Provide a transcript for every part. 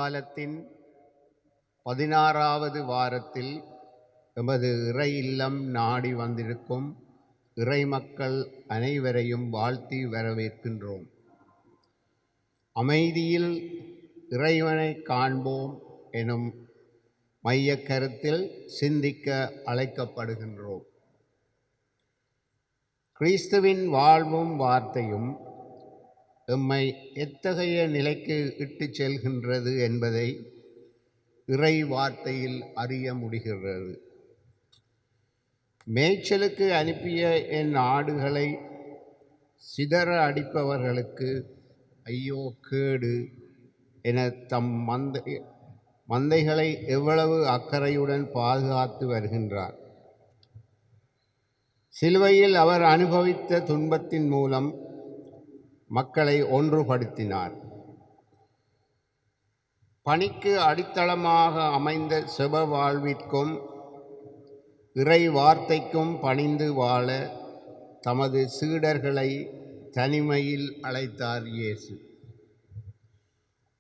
காலத்தின் 16வது வாரத்தில் எமது இறை இல்லம் நாடி வந்திருக்கும் இறை மக்கள் அனைவரையும் வாழ்த்தி வரவேற்கின்றோம். அமைதியில் இறைவனை காண்போம் எனும் மையக் கருத்தில் சிந்திக்க அழைக்கப்படுகின்றோம். கிறிஸ்துவின் வாழ்வும் வார்த்தையும் எம்மை எத்தகைய நிலைக்கு இட்டுச் செல்கின்றது என்பதை இறை வார்த்தையில் அறிய முடிகிறது. மேய்ச்சலுக்கு அனுப்பிய என் ஆடுகளை சிதற அடிப்பவர்களுக்கு ஐயோ கேடு என தம் மந்தைகளை எவ்வளவு அக்கறையுடன் பாதுகாத்து வருகின்றார். சிலுவையில் அவர் அனுபவித்த துன்பத்தின் மூலம் மக்களை ஒன்றுபடுத்தினார். பணிக்கு அடித்தளமாக அமைந்த செப வாழ்விற்கும் இறை வார்த்தைக்கும் பணிந்து வாழ தமது சீடர்களை தனிமையில் அழைத்தார் இயேசு.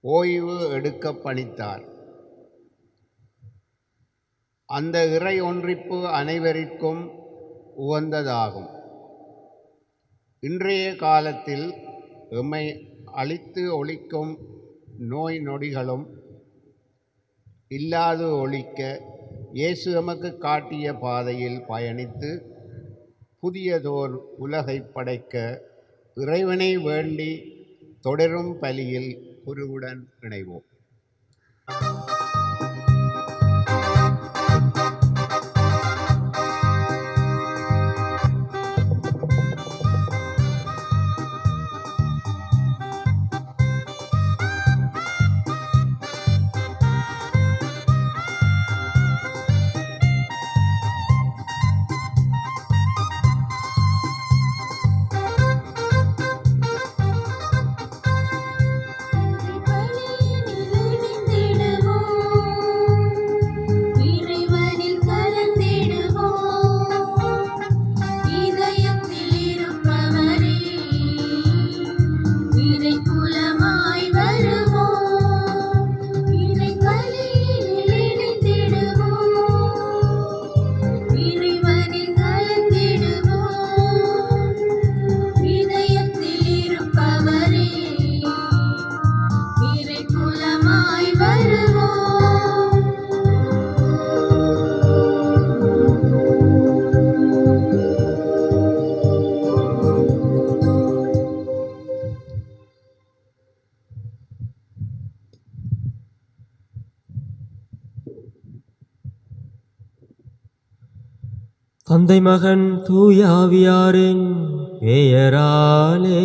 ஓய்வு எடுக்க பணித்தார். அந்த இறை ஒன்றிப்பு அனைவருக்கும் உகந்ததாகும். இன்றைய காலத்தில் எம்மை அழித்து ஒழிக்கும் நோய் நொடிகளும் இல்லாது ஒழிக்க இயேசு எமக்கு காட்டிய பாதையில் பயணித்து புதியதோர் உலகை படைக்க இறைவனை வேண்டி தொடரும் பலியில் குருவுடன் இணைவோம். தந்தை மகன் தூய ஆவியாரின் பெயராலே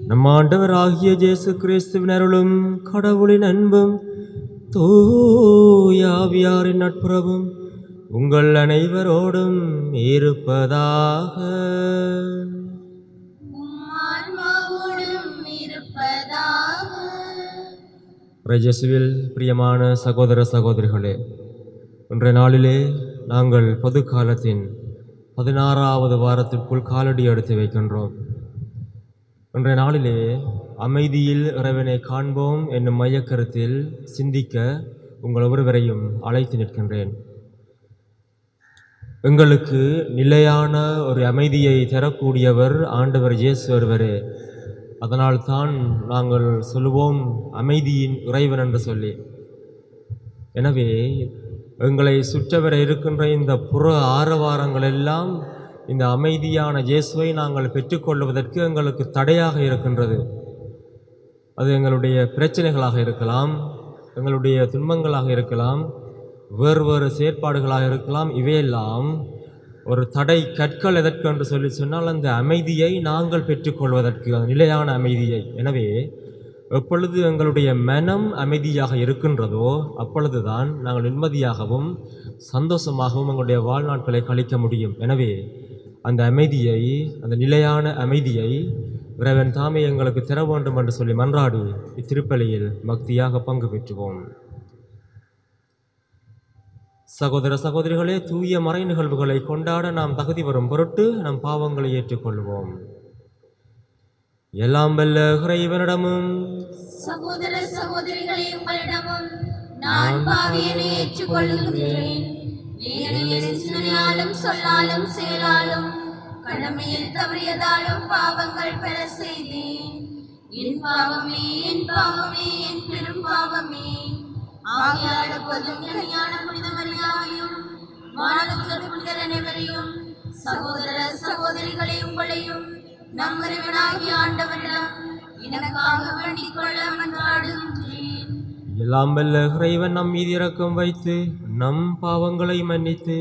நம் ஆண்டவராகிய இயேசு கிறிஸ்துவின் அருளும் கடவுளின் அன்பும் தூய ஆவியாரின் நட்புறவும் உங்கள் அனைவரோடும் இருப்பதாக. இயேசுவில் பிரியமான சகோதர சகோதரிகளே, இன்றைய நாளிலே நாங்கள் பொது காலத்தின் 16வது வாரத்திற்குள் காலடி எடுத்து வைக்கின்றோம். இன்றைய நாளிலே அமைதியில் இறைவனை காண்போம் என்னும் மையக்கருத்தில் சிந்திக்க உங்கள் ஒவ்வொருவரையும் அழைத்து நிற்கின்றேன். எங்களுக்கு நிலையான ஒரு அமைதியை தரக்கூடியவர் ஆண்டவர் இயேசு ஒருவரே. அதனால்தான் நாங்கள் சொல்லுவோம் அமைதியின் இறைவன் என்று சொல்லி. எனவே எங்களை சுற்றவர இருக்கின்ற இந்த புற ஆரவாரங்கள் எல்லாம் இந்த அமைதியான இயேசுவை நாங்கள் பெற்றுக்கொள்வதற்கு எங்களுக்கு தடையாக இருக்கின்றது. அது எங்களுடைய பிரச்சனைகளாக இருக்கலாம், எங்களுடைய துன்பங்களாக இருக்கலாம், வேறு வேறு செயற்பாடுகளாக இருக்கலாம். இவையெல்லாம் ஒரு தடை கற்கள் எதற்கு என்று சொல்லி சொன்னால் அந்த அமைதியை நாங்கள் பெற்றுக்கொள்வதற்கு, நிலையான அமைதியை. எனவே எப்பொழுது எங்களுடைய மனம் அமைதியாக இருக்கின்றதோ அப்பொழுதுதான் நாங்கள் நிம்மதியாகவும் சந்தோஷமாகவும் எங்களுடைய வாழ்நாட்களை கழிக்க முடியும். எனவே அந்த அமைதியை, அந்த நிலையான அமைதியை இறைவன் தாமே எங்களுக்கு தர வேண்டும் என்று சொல்லி மன்றாடி இத்திருப்பலியில் பக்தியாக பங்கு பெற்றுவோம். சகோதர சகோதரிகளே, தூய மறை நிகழ்வுகளை கொண்டாட நாம் தகுதி வரும் பொருட்டு நம் பாவங்களை ஏற்றுக்கொள்வோம். எல்லாம் வல்ல இறைவனிடமும் சகோதர சகோதரிகளே, உங்களிடமும் நான் பாவியனை ஏற்றுக்கொள்கிறேன். ஏனெனில் சிந்தனையாலும் சொல்லாலும் செயலாலும் கடமையில் தவறியதாலும் பாவங்கள் பெற செய்தேன். என் பாவமே, என் பாவமே, என் பெரும் பாவமே. ஆகியால் எப்போதும் கல்யாண புனித மரியாதையும் வானதூதர் புனிதர் அனைவரையும், சகோதர சகோதரிகளே, உங்களையும் நம் இறைவனாகிய ஆண்டவரிடம் எனக்காக வேண்டிக் கொள்ள மன்றாடுகின்றேன். எல்லாம் வல்ல இறைவன் நம் மீது இரக்கம் வைத்து நம் பாவங்களை மன்னித்து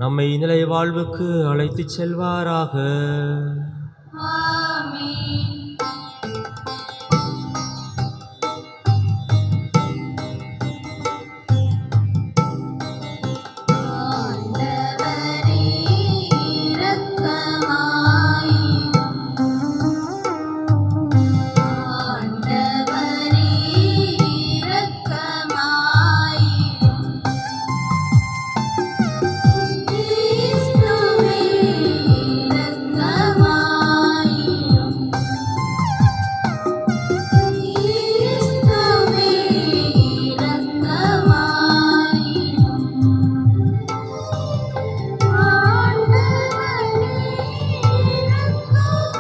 நம்மை நிலை வாழ்வுக்கு அழைத்துச் செல்வாராக. ஆமென். ஆண்டவரே இரக்கமாயிரும். ஆண்டவரே இரக்கமாயிரும். கிறிஸ்துவே இரக்கமாயிரும். கிறிஸ்துவே இரக்கமாயிரும். ஆண்டவரே இரக்கமாயிரும்.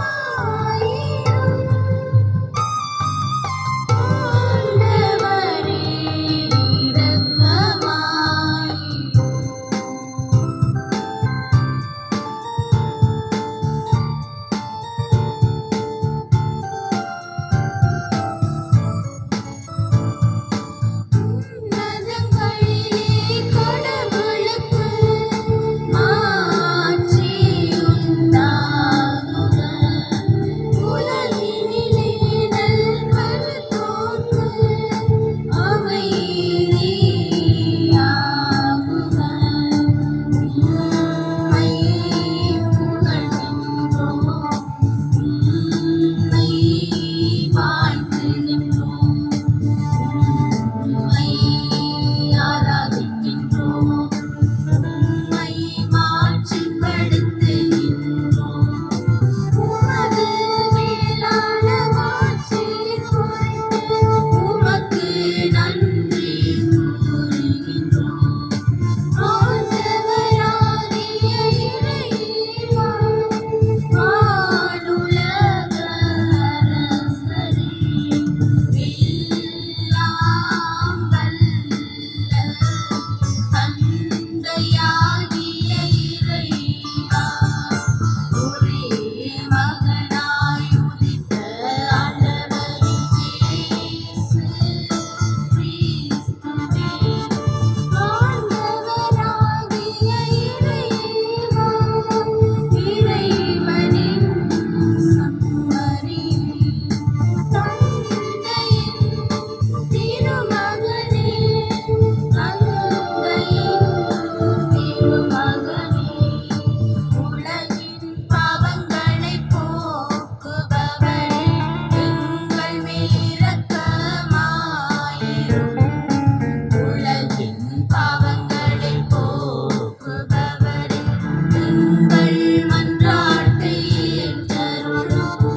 உன்னதங்களிலே கடவுளுக்கு மாட்சி உண்டாகுக. உலகினிலே நல்வருத்தோர்க்கு அமைதியாகுக. உம்மை புகழ்கின்றோம், உம்மை வாழ்த்துகின்றோம், உம்மை ஆராதிக்கின்றோம், உம்மை மாட்சிப்படுத்துகின்றோம். உமது மேலான மாட்சியின் பொருட்டு உமக்கு நன்றி கூறுகின்றோம். ஆண்டவராகிய இறைவா, வானுலக அரசரே, எல்லாம் வல்ல தந்தையாகிய இறைவா, ஒரே மகனாய் உதித்த ஆண்டவர் இயேசு கிறிஸ்துவே, ஆண்டவராகிய இறைவா, இறைவனின் சம்மரி, தந்தையின் திருமகனே, தந்தையின் திருமகனே, உலகின் பாவங்களைப் போக்குபவரே, எங்கள் மேல் இரக்கமாயிரும். உலகின் பாவங்களைப் போக்குபவரே, எங்கள் மன்றாட்டை ஏற்றருளும்.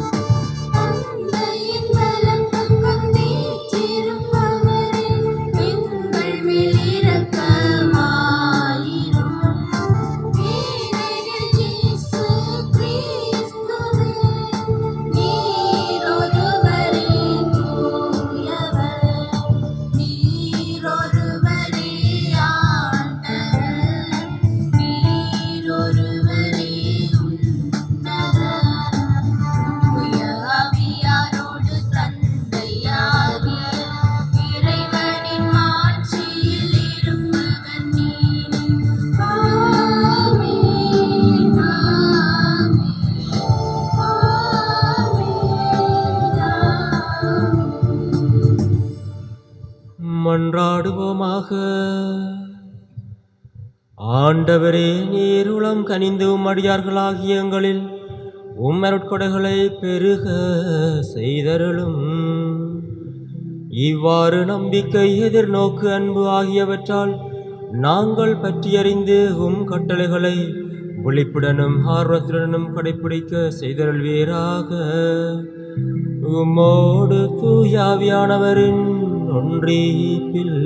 தந்தையின் வலப்பக்கம் வீற்றிருப்பவரே, எங்கள் மேல் இரக்கமாயிரும். ஏனெனில் இயேசு கிறிஸ்துவே, நீர் ஒருவரே தூயவர், நீர் ஒருவரே ஆண்டவர், நீர் ஒருவரே உன்னதர். தூய ஆவியாரோடு தந்தையாகிய இறைவனின் மாட்சியில் இருப்பவர் நீரே. ஆமென். ஆமென். ஆமென். மன்றாடுவோமாக. ஆண்டவரே, நீர் உளம் கனிந்து அடியார்களாகிய எங்களில் உம்மருட்கொடைகளை பெருக செய்தருளும். இவ்வாறு நம்பிக்கை, எதிர்நோக்கு, அன்பு ஆகியவற்றால் நாங்கள் பற்றியறிந்து உம் கட்டளைகளை விழிப்புடனும் ஆர்வத்துடனும் கடைப்பிடிக்க செய்தருள்வீராக. உம்மோடு தூயாவியானவரின் ஒன்றிப்பில்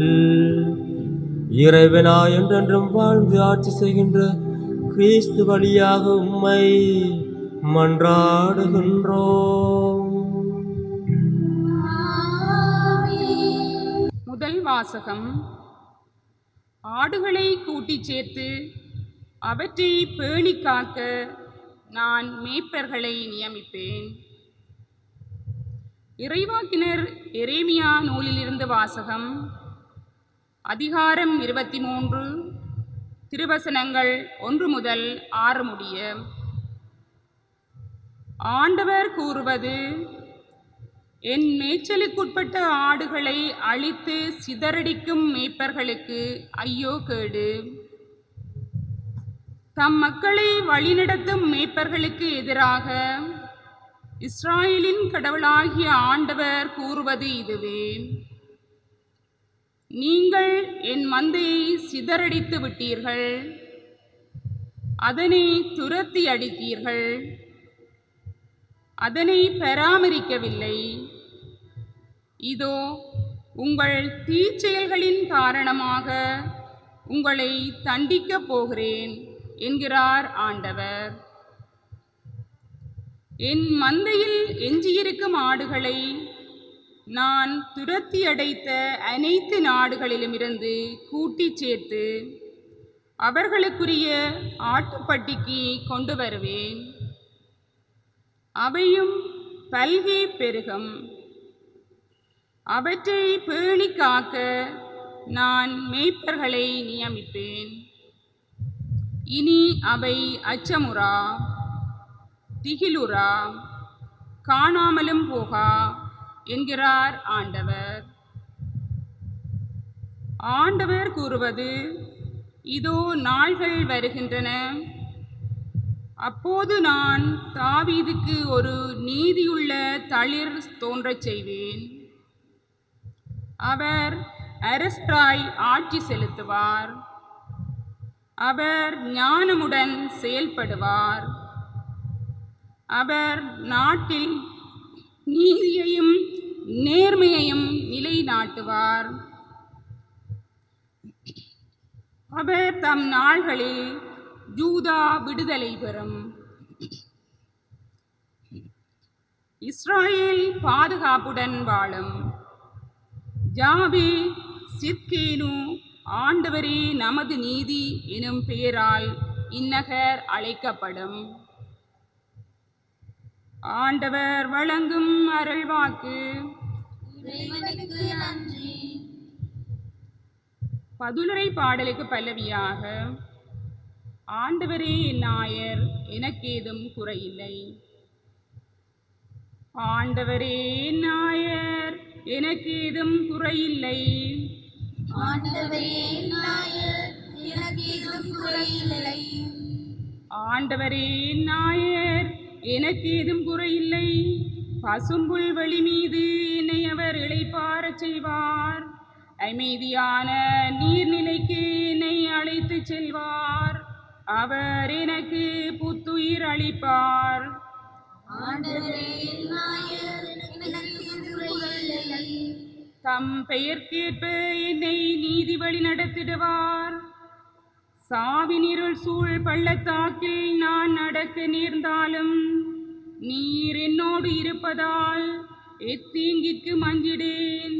இறைவனாய் என்றென்றும் வாழ்ந்து ஆட்சி செய்கின்ற கிறிஸ்து வழியாக உம்மை மன்றாடுகின்றோம். முதல் வாசகம். ஆடுகளை கூட்டிச் சேர்த்து அவற்றை பேணி காக்க நான் மேய்ப்பர்களை நியமிப்பேன். இறைவாக்கினர் எரேமியா நூலிலிருந்து வாசகம். அதிகாரம் 23, திருவசனங்கள் 1 முதல் 6 முடிய. ஆண்டவர் கூறுவது: என் மேய்ச்சலுக்குட்பட்ட ஆடுகளை அழித்து சிதறடிக்கும் மேய்ப்பர்களுக்கு ஐயோ கேடு. தம் மக்களை வழிநடத்தும் மேய்ப்பர்களுக்கு எதிராக இஸ்ராயேலின் கடவுளாகிய ஆண்டவர் கூறுவது இதுவே: நீங்கள் என் மந்தையை சிதறடித்து விட்டீர்கள், அதனை துரத்தி அடித்தீர்கள், அதனை பராமரிக்கவில்லை. இதோ உங்கள் தீச்செயல்களின் காரணமாக உங்களை தண்டிக்கப் போகிறேன் என்கிறார் ஆண்டவர். என் மந்தையில் எஞ்சியிருக்கும் ஆடுகளை நான் துரத்தி அடைத்த அனைத்து நாடுகளிலுமிருந்து கூட்டிச் சேர்த்து அவர்களுக்குரிய ஆட்டுப்பட்டிக்கு கொண்டு வருவேன். அவையும் பல்கி பெருகும். அவற்றை பேணி காக்க நான் மேய்ப்பர்களை நியமிப்பேன். இனி அவை அச்சமுறா, திகிலுறா, காணாமலும் போகா என்கிறார் ஆண்டவர். ஆண்டவர் கூறுவது: இதோ நாள்கள் வருகின்றன, அப்போது நான் தாவீதுக்கு ஒரு நீதியுள்ள தளிர் தோன்றச் செய்வேன். அவர் அரசராய் ஆட்சி செலுத்துவார். அவர் ஞானமுடன் செயல்படுவார். அவர் நாட்டில் நீதியையும் நேர்மையையும் நிலைநாட்டுவார். அவர் தம் நாள்களில் யூதா விடுதலை பெறும். இஸ்ராயேல் பாதுகாப்புடன் வாழும். யாவே சித்கேனு, ஆண்டவரே நமது நீதி எனும் பெயரால் இந்நகர் அழைக்கப்படும். ஆண்டவர் வழங்கும் அருள்வாக்கு. இறைவனுக்கு நன்றி. பதுலுரை பாடலுக்கு பல்லவியாக: ஆண்டவரே என் நாயர், எனக்கேதும் குறையில்லை. ஆண்டவரே என் நாயர், எனக்கேதும் குறையில்லை. ஆண்டவரே நாயர், எனக்கேதும் குறையில்லை. ஆண்டவரே நாயர், எனக்கேதும் குறையில்லை. பசும்புல் வெளி மீது என்னை அவர் இளைப்பாறச் செய்வார். அமைதியான நீர்நிலைக்கு என்னை அழைத்துச் செல்வார். அவர் எனக்கு புத்துயிர் அளிப்பார். ஆண்டவரே நாயர், எனக்கேதும் குறையில்லை. தம் பெயர்க்கேற்ப என்னை நீதி வழி நடத்திடுவார். சாவினிருள் சூழ் பள்ளத்தாக்கில் நான் நடக்க நேர்ந்தாலும் நீர் என்னோடு இருப்பதால் எத்தீங்கிற்கு மஞ்சிடேன்.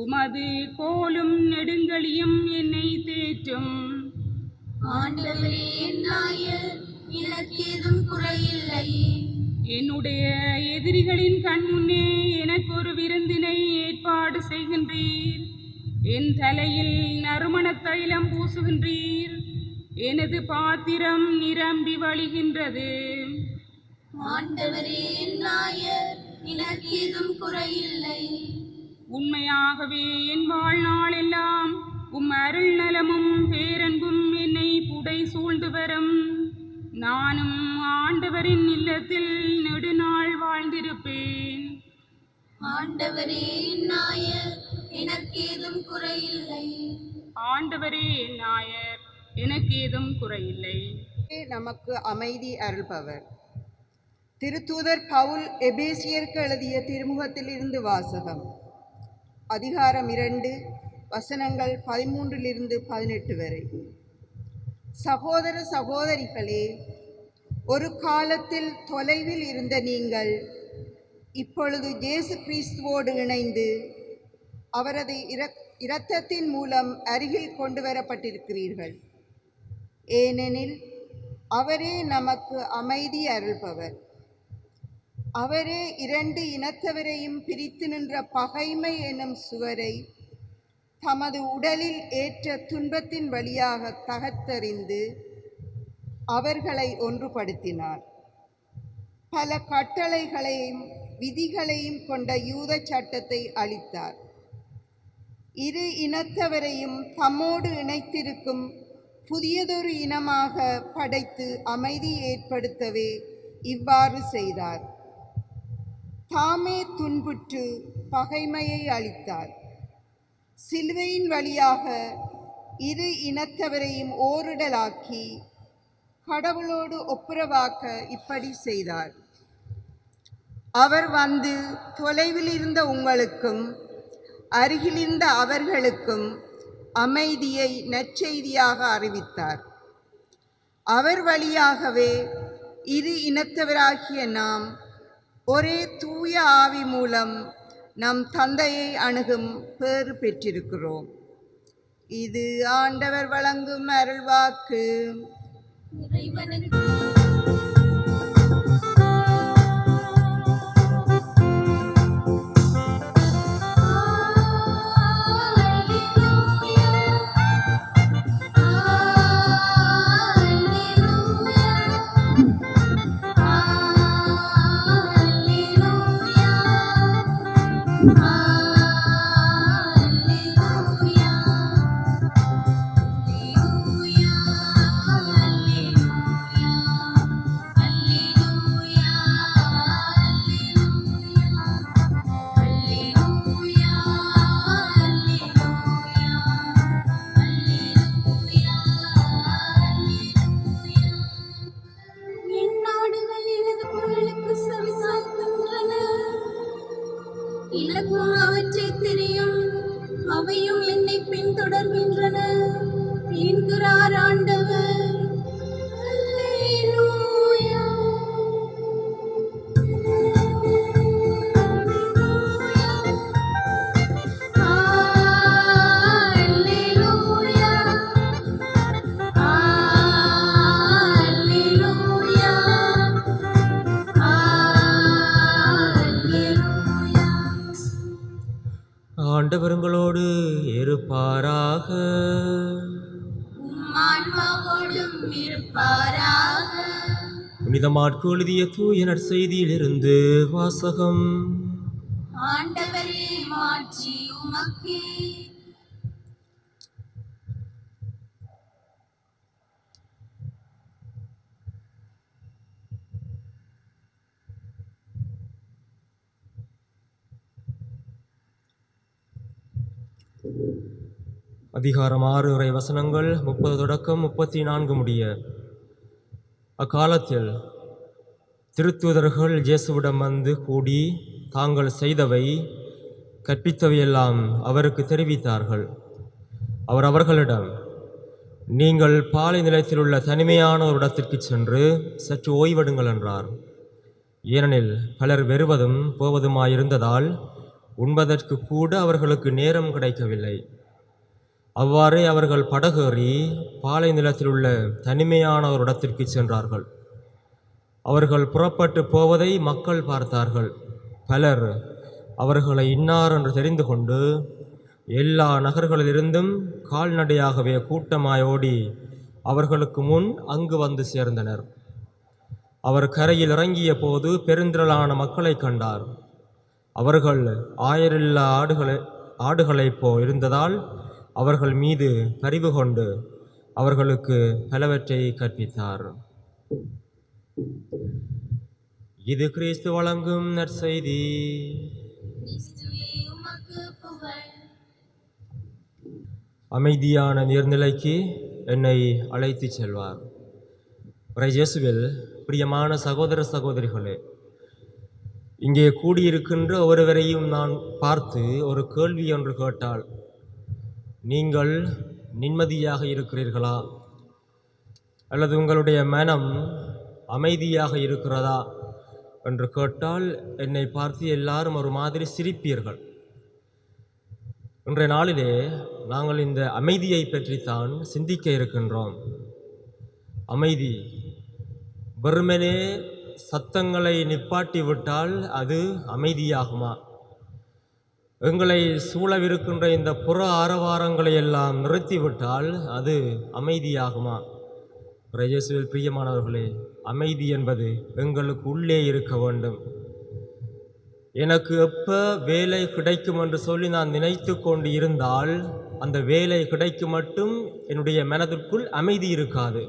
உமது கோலும் நெடுங்கலியும் என்னை தேற்றும். ஆண்டவரே நாயர், எனக்கேதும் குறையில்லை. என்னுடைய எதிரிகளின் கண் முன்னே எனக்கு ஒரு விருந்தினை ஏற்பாடு செய்கின்றீர். என் தலையில் நறுமண தைலம் பூசுகின்றீர். எனது பாத்திரம் நிரம்பி வழிகின்றது. ஆண்டவரே நாயர், எனக்கேதும் குறையில்லை. உண்மையாகவே என் வாழ்நாள் எல்லாம் உம் அருள் நலமும் பேரன்பும் என்னை புடை சூழ்ந்து வரும். நானும் ஆண்டவரின் இல்லத்தில் நெடுநாள் வாழ்ந்திருப்பேன். ஆண்டவரே நாயர், எனக்கேதும் குறையில்லை. ஆண்டவரே நாயர், எனக்கேதும் குறையில்லை. நமக்கு அமைதி அருள்பவர். திருத்தூதர் பவுல் எபேசியருக்கு எழுதிய திருமுகத்திலிருந்து வாசகம். அதிகாரம் 2, வசனங்கள் 13-18 வரை. சகோதர சகோதரிகளே, ஒரு காலத்தில் தொலைவில் இருந்த நீங்கள் இப்பொழுது இயேசு கிறிஸ்துவோடு இணைந்து அவரது இரத்தத்தின் மூலம் அருகில் கொண்டு வரப்பட்டிருக்கிறீர்கள். ஏனெனில் அவரே நமக்கு அமைதி அருள்பவர். அவரே இரண்டு இனத்தவரையும் பிரித்து நின்ற பகைமை எனும் சுவரை தமது உடலில் ஏற்ற துன்பத்தின் வழியாக தகர்த்தெறிந்து அவர்களை ஒன்றுபடுத்தினார். பல கட்டளைகளையும் விதிகளையும் கொண்ட யூத சட்டத்தை அளித்தார். இரு இனத்தவரையும் தம்மோடு இணைத்திருக்கும் புதியதொரு இனமாக படைத்து அமைதி ஏற்படுத்தவே இவ்வாறு செய்தார். தாமே துன்புற்று பகைமையை அளித்தார். சிலுவையின் வழியாக இரு இனத்தவரையும் ஓரிடலாக்கி கடவுளோடு ஒப்புரவாக்க இப்படி செய்தார். அவர் வந்து தொலைவில் இருந்த உங்களுக்கும் அருகிலிருந்த அவர்களுக்கும் அமைதியை நற்செய்தியாக அறிவித்தார். அவர் வழியாகவே இரு இனத்தவராகிய நாம் ஒரே தூய ஆவி மூலம் நம் தந்தையை அணுகும் பேறு பெற்றிருக்கிறோம். இது ஆண்டவர் வழங்கும் அருள்வாக்கு. இலக்கும் அவற்றை தெரியும், அவையும் என்னை பின்தொடர்கின்றன என்கிறார் ஆண்டவர். அல்லேலூயா. அல்லேலூயா. அல்லேலூயா. ஆண்டவருங்களோடு இருப்பாராக. ஆன்மாவோடும் இருப்பாராக. புனித மாற்கு எழுதிய தூய நற்செய்தியிலிருந்து வாசகம். ஆண்டவரே, மாட்சி உமக்கே. அதிகாரம் 6 இறை வசனங்கள் 30 தொடக்கம் 34 முடிய. அக்காலத்தில் திருத்தூதர்கள் இயேசுவிடம் வந்து கூடி தாங்கள் செய்தவை கற்பித்தவையெல்லாம் அவருக்கு தெரிவித்தார்கள். அவர் அவர்களிடம், நீங்கள் பாலை நிலத்தில் உள்ள தனிமையான ஒரு இடத்திற்கு சென்று சற்று ஓய்வெடுங்கள் என்றார். ஏனெனில் பலர் வருவதும் போவதுமாயிருந்ததால் உண்பதற்கு கூட அவர்களுக்கு நேரம் கிடைக்கவில்லை. அவ்வாறே அவர்கள் படகேறி பாலை நிலத்தில் உள்ள தனிமையான ஒரு இடத்திற்கு சென்றார்கள். அவர்கள் புறப்பட்டு போவதை மக்கள் பார்த்தார்கள். பலர் அவர்களை இன்னார் என்று தெரிந்து கொண்டு எல்லா நகர்களிலிருந்தும் கால்நடையாகவே கூட்டமாய் ஓடி அவர்களுக்கு முன் அங்கு வந்து சேர்ந்தனர். அவர் கரையில் இறங்கிய போது பெருந்திரளான மக்களை கண்டார். அவர்கள் ஆயரில்லா ஆடுகளைப் போ இருந்ததால் அவர்கள் மீது பரிவு கொண்டு அவர்களுக்கு பலவற்றை கற்பித்தார். இது கிறிஸ்து வழங்கும் நற்செய்தி. அமைதியான நீர்நிலைக்கு என்னை அழைத்துச் செல்வார். இயேசுவில் பிரியமான சகோதர சகோதரிகளே, இங்கே கூடியிருக்கின்ற ஒருவரையும் நான் பார்த்து ஒரு கேள்வி ஒன்று கேட்டால், நீங்கள் நிம்மதியாக இருக்கிறீர்களா அல்லது உங்களுடைய மனம் அமைதியாக இருக்கிறதா என்று கேட்டால் என்னை பார்த்து எல்லாரும் ஒரு மாதிரி சிரிப்பீர்கள். இன்றைய நாளிலே நாங்கள் இந்த அமைதியை பற்றித்தான் சிந்திக்க இருக்கின்றோம். அமைதி வெறுமனே சத்தங்களை நிப்பாட்டிவிட்டால் அது அமைதியாகுமா? எங்களை சூழவிருக்கின்ற இந்த புற ஆரவாரங்களை எல்லாம் நிறுத்திவிட்டால் அது அமைதியாகுமா? இயேசுவில் பிரியமானவர்களே, அமைதி என்பது எங்களுக்கு உள்ளே இருக்க வேண்டும். எனக்கு எப்போ வேலை கிடைக்கும் என்று சொல்லி நான் நினைத்து கொண்டு இருந்தால் அந்த வேலை கிடைக்கும் மட்டும் என்னுடைய மனதிற்குள் அமைதி இருக்காது.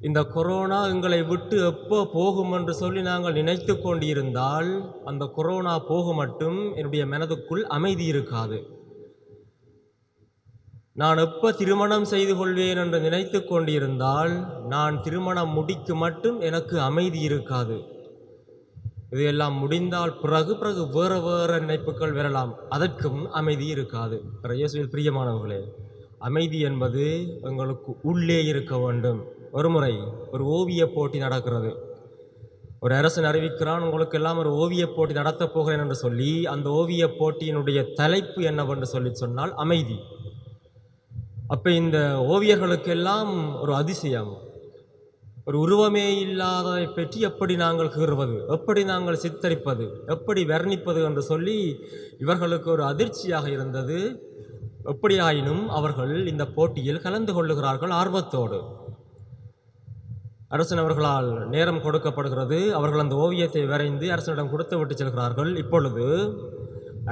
இந்த கொரோனா எங்களை விட்டு எப்போ போகும் என்று சொல்லி நாங்கள் நினைத்து கொண்டு இருந்தால் அந்த கொரோனா போக மட்டும் என்னுடைய மனதுக்குள் அமைதி இருக்காது. நான் எப்போ திருமணம் செய்து கொள்வேன் என்று நினைத்து கொண்டிருந்தால் நான் திருமணம் முடிக்க மட்டும் எனக்கு அமைதி இருக்காது. இதையெல்லாம் முடிந்தால் பிறகு வேறு நினைப்புகள் வரலாம், அதற்கும் அமைதி இருக்காது. இயேசுவில் பிரியமானவர்களே, அமைதி என்பது எங்களுக்கு உள்ளே இருக்க வேண்டும். ஒருமுறை ஒரு ஓவிய போட்டி நடக்கிறது. ஒரு அரசன் அறிவிக்கிறான், உங்களுக்கு எல்லாம் ஒரு ஓவிய போட்டி நடத்தப் போகிறேன் என்று சொல்லி. அந்த ஓவிய போட்டியினுடைய தலைப்பு என்னவென்று சொல்லி சொன்னால் அமைதி. அப்போ இந்த ஓவியர்களுக்கெல்லாம் ஒரு அதிசயம், ஒரு உருவமே இல்லாததை பற்றி எப்படி நாங்கள் கீறுவது, எப்படி நாங்கள் சித்தரிப்பது, எப்படி வர்ணிப்பது என்று சொல்லி இவர்களுக்கு ஒரு அதிர்ச்சியாக இருந்தது. எப்படியாயினும் அவர்கள் இந்த போட்டியில் கலந்து கொள்ளுகிறார்கள் ஆர்வத்தோடு. அரசன் அவர்களால் நேரம் கொடுக்கப்படுகிறது. அவர்கள் அந்த ஓவியத்தை வரைந்து அரசனிடம் கொடுத்து விட்டு செல்கிறார்கள். இப்பொழுது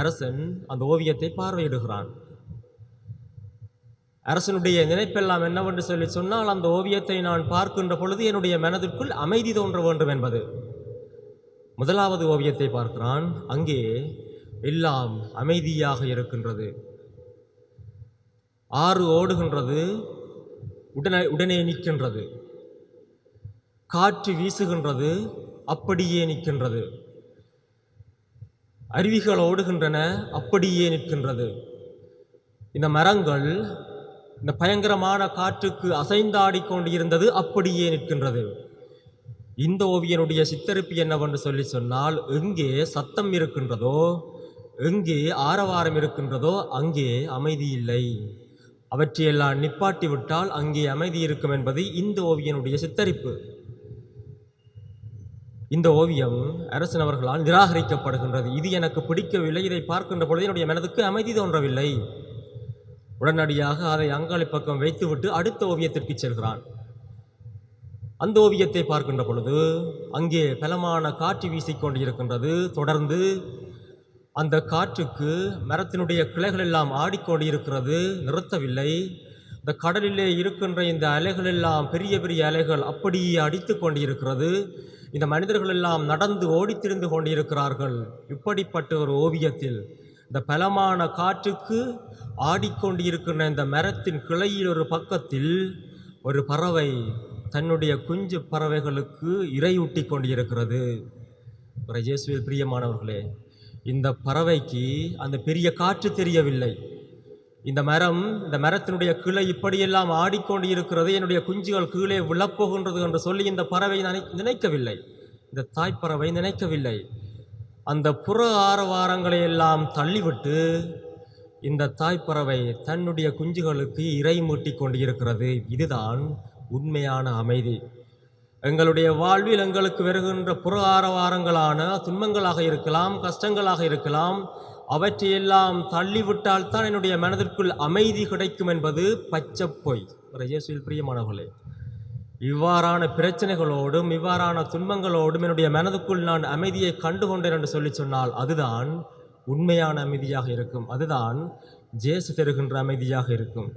அரசன் அந்த ஓவியத்தை பார்வையிடுகிறான். அரசனுடைய நினைப்பெல்லாம் என்னவென்று சொல்லி சொன்னால், அந்த ஓவியத்தை நான் பார்க்கின்ற பொழுது என்னுடைய மனதிற்குள் அமைதி தோன்ற வேண்டும் என்பது. முதலாவது ஓவியத்தை பார்க்கிறான். அங்கே எல்லாம் அமைதியாக இருக்கின்றது. ஆறு ஓடுகின்றது, உடனே நிற்கின்றது. காற்று வீசுகின்றது, அப்படியே நிற்கின்றது. அருவிகள் ஓடுகின்றன, அப்படியே நிற்கின்றது. இந்த மரங்கள் இந்த பயங்கரமான காற்றுக்கு அசைந்தாடிக்கொண்டு இருந்தது, அப்படியே நிற்கின்றது. இந்த ஓவியனுடைய சித்தரிப்பு என்னவென்று சொல்லி சொன்னால், எங்கே சத்தம் இருக்கின்றதோ, எங்கே ஆரவாரம் இருக்கின்றதோ அங்கே அமைதி இல்லை. அவற்றையெல்லாம் நிப்பாட்டி விட்டால் அங்கே அமைதி இருக்கும் என்பது இந்த ஓவியனுடைய சித்தரிப்பு. இந்த ஓவியம் அரசன் அவர்களால் நிராகரிக்கப்படுகின்றது. இது எனக்கு பிடிக்கவில்லை, இதை பார்க்கின்ற பொழுது என்னுடைய மனதுக்கு அமைதி தோன்றவில்லை. உடனடியாக அதை அங்காளி பக்கம் வைத்துவிட்டு அடுத்த ஓவியத்திற்கு செல்கிறான். அந்த ஓவியத்தை பார்க்கின்ற பொழுது அங்கே பலமான காற்று வீசிக்கொண்டிருக்கின்றது. தொடர்ந்து அந்த காற்றுக்கு மரத்தினுடைய கிளைகள் எல்லாம் ஆடிக்கொண்டிருக்கிறது, நிறுத்தவில்லை. இந்த கடலிலே இருக்கின்ற இந்த அலைகள் எல்லாம் பெரிய பெரிய அலைகள் அப்படியே அடித்து கொண்டிருக்கிறது. இந்த மனிதர்கள் எல்லாம் நடந்து ஓடித்திருந்து கொண்டிருக்கிறார்கள். இப்படிப்பட்ட ஒரு ஓவியத்தில் இந்த பலமான காற்றுக்கு ஆடிக்கொண்டிருக்கின்ற இந்த மரத்தின் கிளையில் ஒரு பக்கத்தில் ஒரு பறவை தன்னுடைய குஞ்சு பறவைகளுக்கு இரையூட்டி கொண்டிருக்கிறது. இயேசுவில் பிரியமானவர்களே, இந்த பறவைக்கு அந்த பெரிய காற்று தெரியவில்லை. இந்த மரத்தினுடைய கிளை இப்படியெல்லாம் ஆடிக்கொண்டு இருக்கிறது, என்னுடைய குஞ்சுகள் கீழே விழப்போகின்றது என்று சொல்லி இந்த பறவை நினைக்கவில்லை. இந்த தாய்ப்பறவை நினைக்கவில்லை. அந்த புற ஆரவாரங்களை எல்லாம் தள்ளிவிட்டு இந்த தாய்ப்பறவை தன்னுடைய குஞ்சுகளுக்கு இரை மூட்டி கொண்டு இருக்கிறது. இதுதான் உண்மையான அமைதி. எங்களுடைய வாழ்வில் எங்களுக்கு வருகின்ற புற ஆரவாரங்களான துன்பங்களாக இருக்கலாம், கஷ்டங்களாக இருக்கலாம், அவற்றையெல்லாம் தள்ளிவிட்டால் தான் என்னுடைய மனதிற்குள் அமைதி கிடைக்கும் என்பது பச்சை பொய். இயேசுவில் பிரியமானவர்களே, இவ்வாறான பிரச்சனைகளோடும் இவ்வாறான துன்பங்களோடும் என்னுடைய மனதுக்குள் நான் அமைதியை கண்டுகொண்டேன் என்று சொல்லி சொன்னால் அதுதான் உண்மையான அமைதியாக இருக்கும். அதுதான் இயேசு தருகின்ற அமைதியாக இருக்கும்.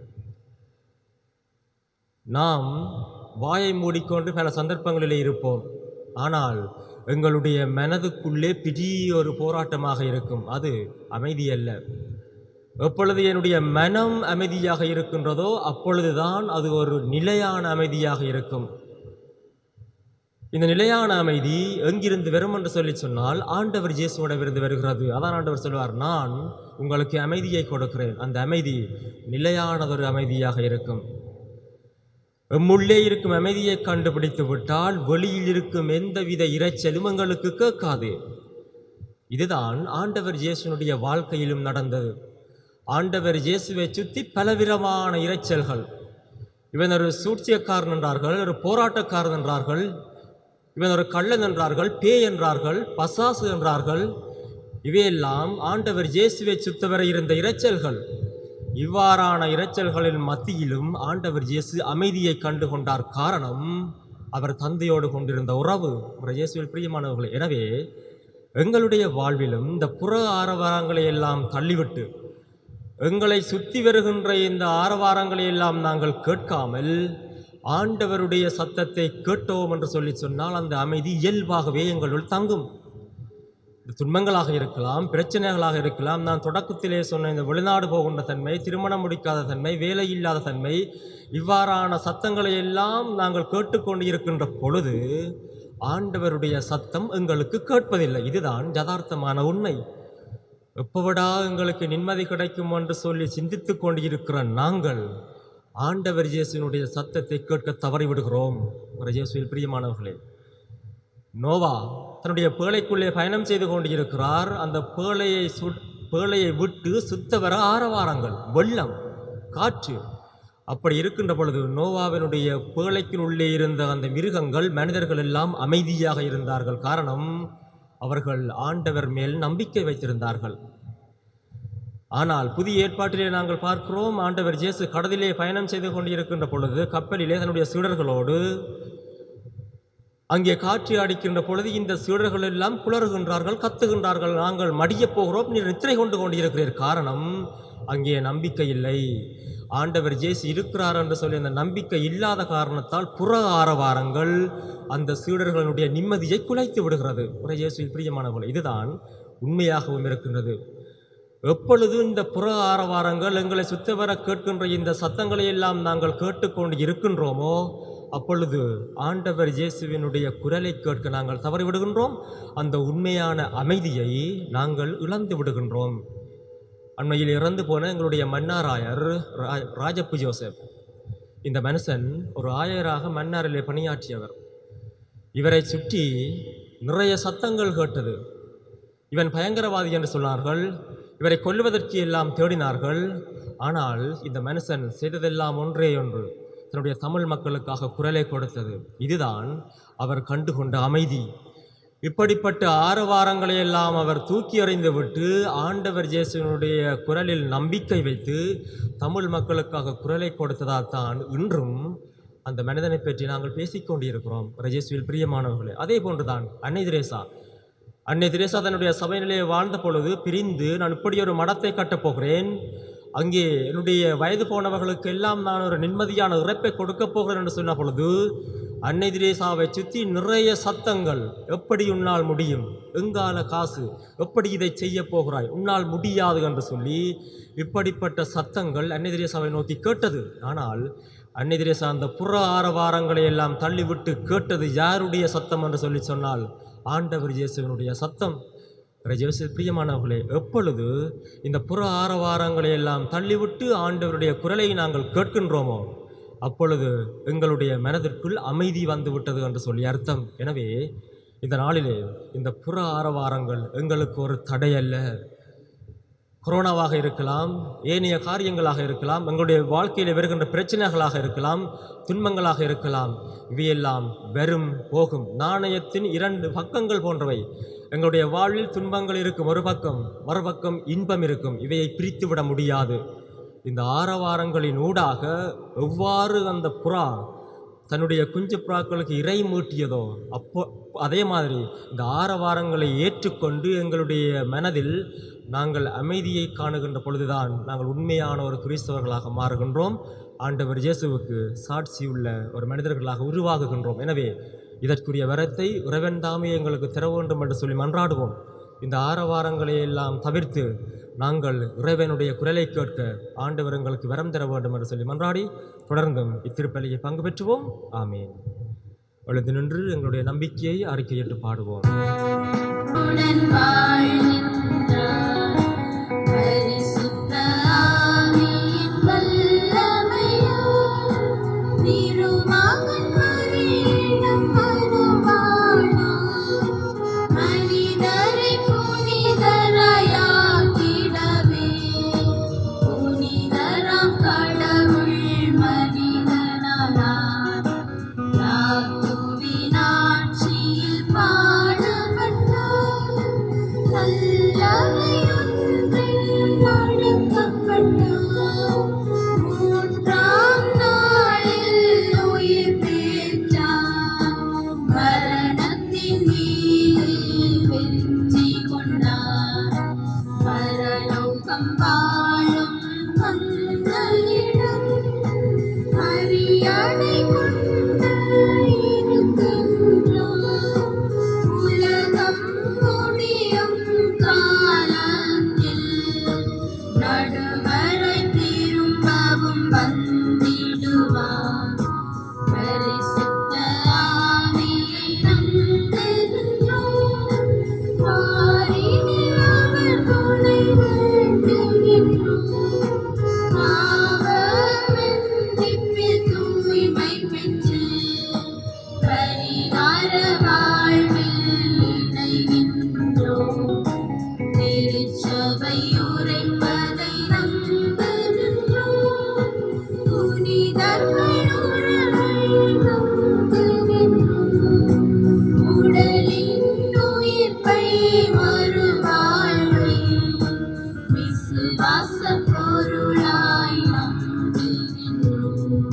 நாம் வாயை மூடிக்கொண்டு பல சந்தர்ப்பங்களிலே இருப்போம். ஆனால் எங்களுடைய மனதுக்குள்ளே பெரிய ஒரு போராட்டமாக இருக்கும். அது அமைதி அல்ல. எப்பொழுது என்னுடைய மனம் அமைதியாக இருக்கின்றதோ அப்பொழுதுதான் அது ஒரு நிலையான அமைதியாக இருக்கும். இந்த நிலையான அமைதி எங்கிருந்து வரும் என்று சொல்லி சொன்னால் ஆண்டவர் இயேசுவிடமிருந்து வருகிறது. அதான் ஆண்டவர் சொல்வார், நான் உங்களுக்கு அமைதியை கொடுக்கிறேன். அந்த அமைதி நிலையானதொரு அமைதியாக இருக்கும். எம்முள்ளே இருக்கும் அமைதியை கண்டுபிடித்து விட்டால் வெளியில் இருக்கும் எந்தவித இரைச்சலும் எங்களுக்கு கேட்காது. இதுதான் ஆண்டவர் இயேசுனுடைய வாழ்க்கையிலும் நடந்தது. ஆண்டவர் இயேசுவை சுற்றி பலவிதமான இரைச்சல்கள். இவன் ஒரு சூழ்ச்சியக்காரன் என்றார்கள், ஒரு போராட்டக்காரன் என்றார்கள், இவன் ஒரு கள்ளன் என்றார்கள், பேய் என்றார்கள், பசாசு என்றார்கள். இவையெல்லாம் ஆண்டவர் இயேசுவை சுத்தவரை இருந்த இரைச்சல்கள். இவ்வாறான இரைச்சல்களின் மத்தியிலும் ஆண்டவர் இயேசு அமைதியை கண்டு கொண்டார். காரணம், அவர் தந்தையோடு கொண்டிருந்த உறவு. இயேசுவில் பிரியமானவர்களே, எனவே எங்களுடைய வாழ்விலும் இந்த புற ஆரவாரங்களை எல்லாம் தள்ளிவிட்டு எங்களை சுற்றி வருகின்ற இந்த ஆரவாரங்களை எல்லாம் நாங்கள் கேட்காமல் ஆண்டவருடைய சத்தத்தை கேட்டோம் என்று சொல்லி சொன்னால் அந்த அமைதி இயல்பாகவே எங்களுள் தங்கும். துன்பங்களாக இருக்கலாம், பிரச்சனைகளாக இருக்கலாம். நான் தொடக்கத்திலே சொன்ன இந்த வெளிநாடு போகின்ற தன்மை, திருமணம் முடிக்காத தன்மை, வேலை இல்லாத தன்மை, இவ்வாறான சத்தங்களை எல்லாம் நாங்கள் கேட்டுக்கொண்டு இருக்கின்ற பொழுது ஆண்டவருடைய சத்தம் எங்களுக்கு கேட்பதில்லை. இதுதான் யதார்த்தமான உண்மை. எப்போவடா எங்களுக்கு நிம்மதி கிடைக்கும் என்று சொல்லி சிந்தித்து கொண்டு இருக்கிற நாங்கள் ஆண்டவர் இயேசுவினுடைய சத்தத்தை கேட்க தவறிவிடுகிறோம். இயேசுவில் பிரியமானவர்களே, நோவா தன்னுடைய பேழைக்குள்ளே பயணம் செய்து கொண்டிருக்கிறார். அந்த பேழையை விட்டு சுத்த வர ஆரவாரங்கள், வெள்ளம், காற்று. அப்படி இருக்கின்ற பொழுது நோவாவினுடைய பேழைக்குள் உள்ளே இருந்த அந்த மிருகங்கள், மனிதர்கள் எல்லாம் அமைதியாக இருந்தார்கள். காரணம், அவர்கள் ஆண்டவர் மேல் நம்பிக்கை வைத்திருந்தார்கள். ஆனால் புதிய ஏற்பாட்டிலே நாங்கள் பார்க்கிறோம், ஆண்டவர் இயேசு கடலிலே பயணம் செய்து கொண்டிருக்கின்ற பொழுது கப்பலிலே தன்னுடைய சீடர்களோடு அங்கே காற்று அடிக்கின்ற பொழுது இந்த சீடர்கள் எல்லாம் குளறுகின்றார்கள், கத்துகின்றார்கள், நாங்கள் மடியப் போகிறோம், நீர் நித்திரை கொண்டு கொண்டிருக்கிறீர். காரணம், அங்கே நம்பிக்கை இல்லை. ஆண்டவர் இயேசு இருக்கிறார் என்று சொல்லி அந்த நம்பிக்கை இல்லாத காரணத்தால் புற ஆரவாரங்கள் அந்த சீடர்களுடைய நிம்மதியை குலைத்து விடுகிறது. இயேசுவில் பிரியமானவர்களே, இதுதான் உண்மையாகவும் இருக்கின்றது. எப்பொழுது இந்த புற ஆரவாரங்கள் எங்களை சுத்த வர கேட்கின்ற இந்த சத்தங்களை எல்லாம் நாங்கள் கேட்டுக்கொண்டு இருக்கின்றோமோ அப்பொழுது ஆண்டவர் இயேசுவினுடைய குரலை கேட்க நாங்கள் தவறிவிடுகின்றோம். அந்த உண்மையான அமைதியை நாங்கள் இழந்து விடுகின்றோம். அண்மையில் இறந்து போன எங்களுடைய மன்னாராயர் ராஜப்பு ஜோசப், இந்த மனுஷன் ஒரு ஆயராக மன்னாரிலே பணியாற்றியவர். இவரை சுற்றி நிறைய சத்தங்கள் கேட்டது. இவன் பயங்கரவாதி என்று சொன்னார்கள். இவரை கொல்லுவதற்கு எல்லாம் தேடினார்கள். ஆனால் இந்த மனுஷன் செய்ததெல்லாம் ஒன்றே ஒன்று, தன்னுடைய தமிழ் மக்களுக்காக குரலை கொடுத்தது. இதுதான் அவர் கண்டுகொண்ட அமைதி. இப்படிப்பட்ட ஆரவாரங்களை எல்லாம் அவர் தூக்கி எறிந்து விட்டு ஆண்டவர் இயேசுவினுடைய குரலில் நம்பிக்கை வைத்து தமிழ் மக்களுக்காக குரலை கொடுத்ததால் தான் இன்றும் அந்த மனிதனை பற்றி நாங்கள் பேசிக்கொண்டிருக்கிறோம். இயேசுவில் பிரியமானவர்களே, அதே போன்றுதான் அன்னை தெரேசா தன்னுடைய சபையிலே வாழ்ந்த பொழுது பிரிந்து, நான் இப்படி ஒரு மடத்தை கட்டப்போகிறேன், அங்கே என்னுடைய வயது போனவர்களுக்கு எல்லாம் நான் ஒரு நிம்மதியான இறப்பை கொடுக்கப் போகிறேன் என்று சொன்ன பொழுது அன்னை தெரேசாவை சுற்றி நிறைய சத்தங்கள். எப்படி உன்னால் முடியும், எங்கால காசு, எப்படி இதை செய்ய போகிறாய், உன்னால் முடியாது என்று சொல்லி இப்படிப்பட்ட சத்தங்கள் அன்னை தெரேசாவை நோக்கி கேட்டது. ஆனால் அன்னை தெரேசா அந்த புற ஆரவாரங்களை எல்லாம் தள்ளிவிட்டு கேட்டது யாருடைய சத்தம் என்று சொல்லி சொன்னால் ஆண்டவர் இயேசுவினுடைய சத்தம். இயேசுவில் பிரியமானவர்களே, எப்பொழுது இந்த புற ஆரவாரங்களை எல்லாம் தள்ளிவிட்டு ஆண்டவருடைய குரலை நாங்கள் கேட்கின்றோமோ அப்பொழுது எங்களுடைய மனதிற்குள் அமைதி வந்து விட்டது என்று சொல்லி அர்த்தம். எனவே இந்த நாளிலே இந்த புற ஆரவாரங்கள் எங்களுக்கு ஒரு தடையல்ல. கொரோனாவாக இருக்கலாம், ஏனைய காரியங்களாக இருக்கலாம், எங்களுடைய வாழ்க்கையில் வருகின்ற பிரச்சனைகளாக இருக்கலாம், துன்பங்களாக இருக்கலாம். இவையெல்லாம் வெறும் போகும், நாணயத்தின் இரண்டு பக்கங்கள் போன்றவை. எங்களுடைய வாழ்வில் துன்பங்கள் இருக்கும் ஒரு பக்கம், மறுபக்கம் இன்பம் இருக்கும். இவையை பிரித்து விட முடியாது. இந்த ஆரவாரங்களின் ஊடாக எவ்வாறு அந்த புறா தன்னுடைய குஞ்சு புறாக்களுக்கு இறை மூட்டியதோ அதே மாதிரி இந்த ஆரவாரங்களை ஏற்றுக்கொண்டு எங்களுடைய மனதில் நாங்கள் அமைதியை காணுகின்ற பொழுதுதான் நாங்கள் உண்மையான ஒரு கிறிஸ்தவர்களாக மாறுகின்றோம். ஆண்டவர் இயேசுவுக்கு சாட்சியுள்ள ஒரு மனிதர்களாக உருவாகுகின்றோம். எனவே இதற்குரிய வரத்தை இறைவன் தாமே எங்களுக்கு தர வேண்டும் என்று சொல்லி மன்றாடுவோம். இந்த ஆரவாரங்களை எல்லாம் தவிர்த்து நாங்கள் இறைவனுடைய குரலை கேட்க ஆண்டவர் எங்களுக்கு வரம் தர வேண்டும் என்று சொல்லி மன்றாடி தொடர்ந்தும் இத்திருப்பலியை பங்கு பெற்றுவோம். ஆமீன். எழுந்து நின்று எங்களுடைய நம்பிக்கையை அறிக்கையிட்டு பாடுவோம். உடன் வாழ்கின்றார் பரிசுத்த ஆவியின் வல்லமையால் திருமகன் மரியிடம் வருவானார். மனிதரை புனிதராயாக்கிடவே புனிதராம் கடவுள் மனிதனானார். யாக்கோபின் ஆட்சியில் பாடுபட்டார். நல்லவை ஒன்றில் அடக்கப்பட்டார். மூன்றாம் நாளில் உயிர் பெற்றார். மரணத்தின் மீது வெற்றி கொண்டார். பரலோகம் வாழும் தந்தையிடம் அரியணை கொண்டு இருக்கின்றார். உலகம் முடியும் காலத்தில் நடுவரை திரும்பவும் வந்திடுவார். பரிசுத்த ஆவியை நம்புகின்றோம். பாரினில் அவர் துணை வேண்டுகின்றோம். பாவமன்னிப்பில் தூய்மை பெற்று பரிகார வாழ்வில் இணைகின்றோம். திருச்சபை உரைப்பதை நம்புகின்றோம். புனிதர்கள் உறவை நம்புகின்றோம். உடலின் உயிர்ப்பை மறுவாழ்வை விசுவாச பொருளாய் நம்புகின்றோம்.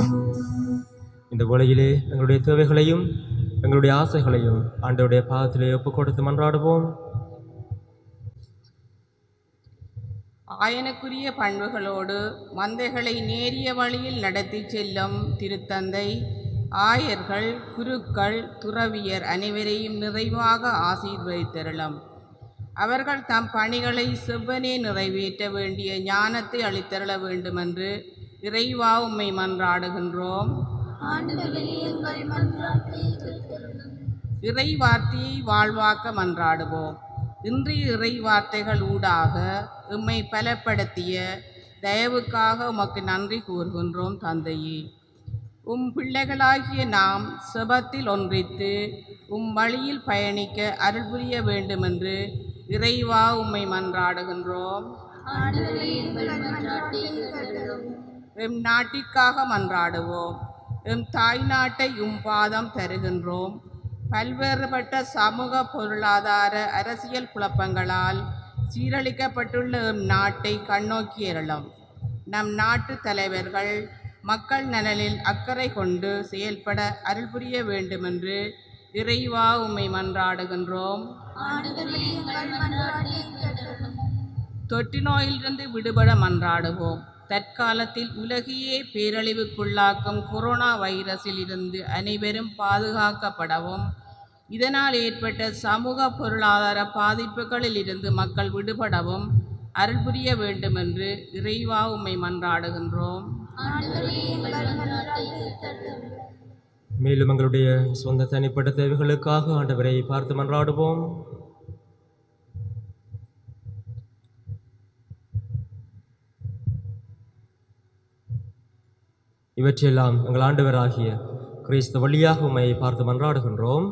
இந்த வேளையிலே எங்களுடைய தேவைகளையும் எங்களுடைய ஆசைகளையும் ஆண்டவருடைய பாதத்திலே ஒப்புக் கொடுத்து மன்றாடுவோம். ஆயனுக்குரிய பண்புகளோடு மந்தைகளை நேரிய வழியில் நடத்தி செல்லும் திருத்தந்தை, ஆயர்கள், குருக்கள், துறவியர் அனைவரையும் நிறைவாக ஆசீர்வதித்தருளும். அவர்கள் தம் பணிகளை செவ்வனே நிறைவேற்ற வேண்டிய ஞானத்தை அளித்தருள வேண்டுமென்று இறைவா உம்மை மன்றாடுகின்றோம். இறை வார்த்தையை வாழ்வாக்க மன்றாடுவோம். இன்றைய இறை வார்த்தைகள் ஊடாக எம்மை பலப்படுத்திய தயவுக்காக உமக்கு நன்றி கூறுகின்றோம் தந்தையே. உம் பிள்ளைகளாகிய நாம் செபத்தில் ஒன்றித்து உம் வழியில் பயணிக்க அருள் புரிய வேண்டுமென்று இறைவா உம்மை மன்றாடுகின்றோம். எம் நாட்டிற்காக மன்றாடுவோம். எம் தாய் நாட்டை உம் பாதம் தருகின்றோம். பல்வேறுபட்ட சமூக பொருளாதார அரசியல் குழப்பங்களால் சீரழிக்கப்பட்டுள்ள எம் நாட்டை கண்ணோக்கியருளும். நம் நாட்டு தலைவர்கள் மக்கள் நலனில் அக்கறை கொண்டு செயல்பட அருள் புரிய வேண்டுமென்று இறைவா உம்மை மன்றாடுகின்றோம். தொற்று நோயிலிருந்து விடுபட மன்றாடுவோம். தற்காலத்தில் உலகையே பேரழிவுக்குள்ளாக்கும் கொரோனா வைரஸில் இருந்து அனைவரும் பாதுகாக்கப்படவும், இதனால் ஏற்பட்ட சமூக பொருளாதார பாதிப்புகளில் இருந்து மக்கள் விடுபடவும் அருள் புரிய வேண்டுமென்று இறைவா உம்மை மன்றாடுகின்றோம். மேலும் எங்களுடைய சொந்த தனிப்பட்ட தேவைகளுக்காக ஆண்டவரை பார்த்து மன்றாடுவோம். இவற்றையெல்லாம் எங்கள் ஆண்டவராகிய கிறிஸ்து வழியாக உம்மை பார்த்து மன்றாடுகின்றோம்.